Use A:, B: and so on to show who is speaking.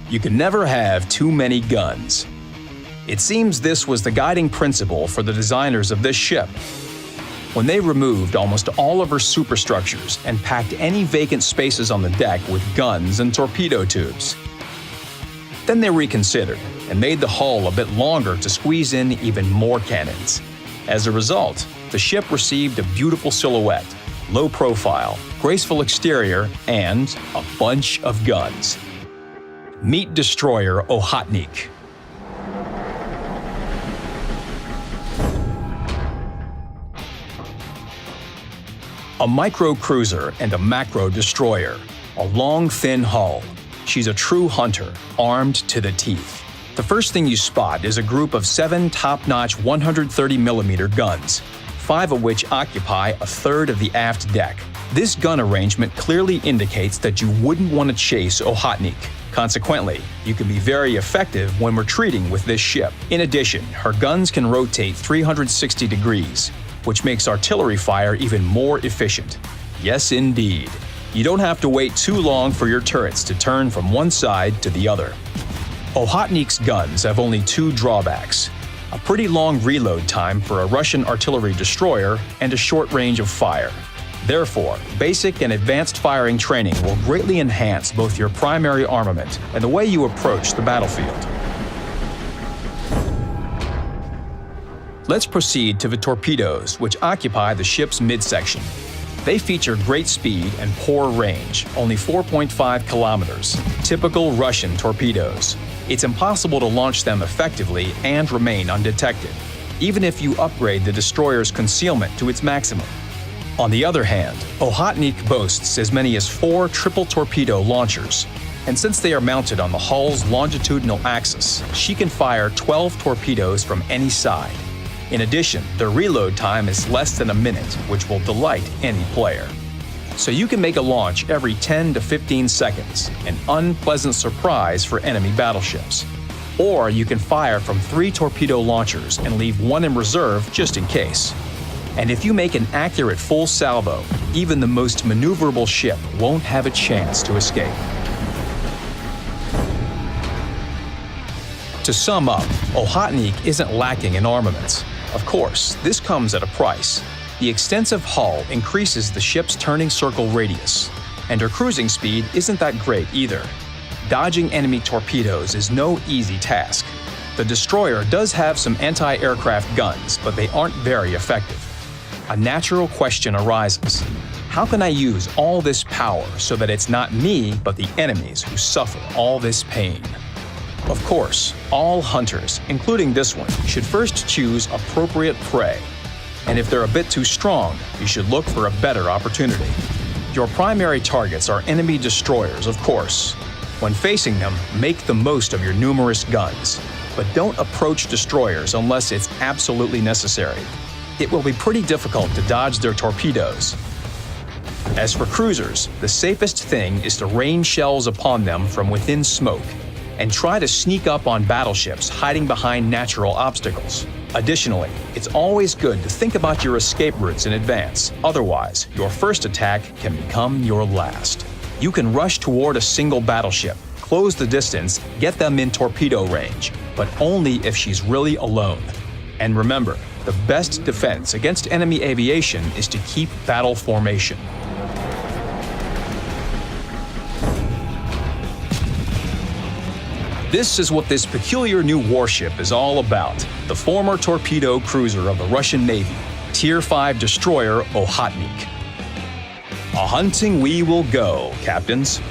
A: You can never have too many guns. It seems this was the guiding principle for the designers of this ship. When they removed almost all of her superstructures and packed any vacant spaces on the deck with guns and torpedo tubes. Then they reconsidered and made the hull a bit longer to squeeze in even more cannons. As a result, the ship received a beautiful silhouette, low profile, graceful exterior, and a bunch of guns. Meet Destroyer Okhotnik. A micro-cruiser and a macro-destroyer. A long, thin hull. She's a true hunter, armed to the teeth. The first thing you spot is a group of 7 top-notch 130mm guns, 5 of which occupy a third of the aft deck. This gun arrangement clearly indicates that you wouldn't want to chase Okhotnik. Consequently, you can be very effective when retreating with this ship. In addition, her guns can rotate 360 degrees, which makes artillery fire even more efficient. Yes, indeed. You don't have to wait too long for your turrets to turn from one side to the other. Okhotnik's guns have only 2 drawbacks: a pretty long reload time for a Russian artillery destroyer and a short range of fire. Therefore, basic and advanced firing training will greatly enhance both your primary armament and the way you approach the battlefield. Let's proceed to the torpedoes, which occupy the ship's midsection. They feature great speed and poor range, only 4.5 kilometers, typical Russian torpedoes. It's impossible to launch them effectively and remain undetected, even if you upgrade the destroyer's concealment to its maximum. On the other hand, Okhotnik boasts as many as 4 triple torpedo launchers, and since they are mounted on the hull's longitudinal axis, she can fire 12 torpedoes from any side. In addition, their reload time is less than a minute, which will delight any player. So you can make a launch every 10 to 15 seconds, an unpleasant surprise for enemy battleships. Or you can fire from 3 torpedo launchers and leave 1 in reserve just in case. And if you make an accurate full salvo, even the most maneuverable ship won't have a chance to escape. To sum up, Okhotnik isn't lacking in armaments. Of course, this comes at a price. The extensive hull increases the ship's turning circle radius, and her cruising speed isn't that great either. Dodging enemy torpedoes is no easy task. The destroyer does have some anti-aircraft guns, but they aren't very effective. A natural question arises: how can I use all this power so that it's not me but the enemies who suffer all this pain? Of course, all hunters, including this one, should first choose appropriate prey. And if they're a bit too strong, you should look for a better opportunity. Your primary targets are enemy destroyers, of course. When facing them, make the most of your numerous guns. But don't approach destroyers unless it's absolutely necessary. It will be pretty difficult to dodge their torpedoes. As for cruisers, the safest thing is to rain shells upon them from within smoke, and try to sneak up on battleships hiding behind natural obstacles. Additionally, it's always good to think about your escape routes in advance. Otherwise, your first attack can become your last. You can rush toward a single battleship, close the distance, get them in torpedo range, but only if she's really alone. And remember, the best defense against enemy aviation is to keep battle formation. This is what this peculiar new warship is all about, the former torpedo cruiser of the Russian Navy, Tier V Destroyer Okhotnik. A hunting we will go, captains.